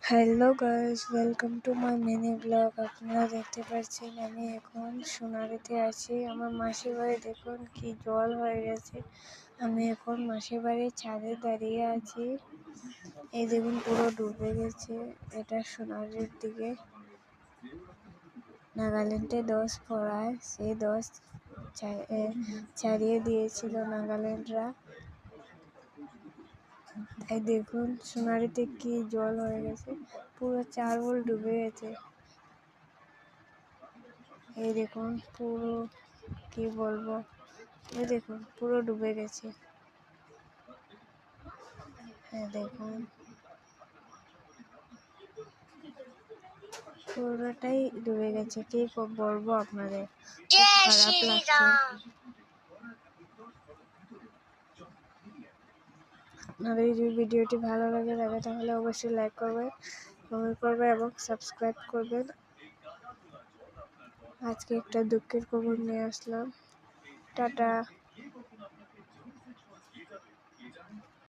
Hello guys, welcome to my mini blog. আপনারা দেখতে পাচ্ছেন আমি এখন সোনারিতে আছি। আমার মাসির বাড়ি দেখুন কি জল হয়ে গেছে। আমি এখন মাসির বাড়ির ছাদে দাঁড়িয়ে আছি। এই দেখুন পুরো ডুবে গেছে। এটা সোনারির দিকে। নাগাল্যান্ডে 10 পড়ায়, সেই 10 ছাড়িয়ে দিয়েছিল নাগাল্যান্ডরা। তাই দেখুন সোনারিতে কি জল হয়ে গেছে, পুরো 4 বল ডুবে গেছে। এই দেখুন পুরো কি বলবো, এই দেখুন পুরো ডুবে গেছে। হ্যাঁ দেখুন পুরোটাই ডুবে গেছে। কি বলবো আপনাদের, খুব খারাপ লাগছে। আপনাদের যদি ভিডিওটি ভালো লাগে তাহলে অবশ্যই লাইক করবেন, কমেন্ট করবেন এবং সাবস্ক্রাইব করবেন। আজকে একটা দুঃখের খবর নিয়ে আসলাম। টাটা।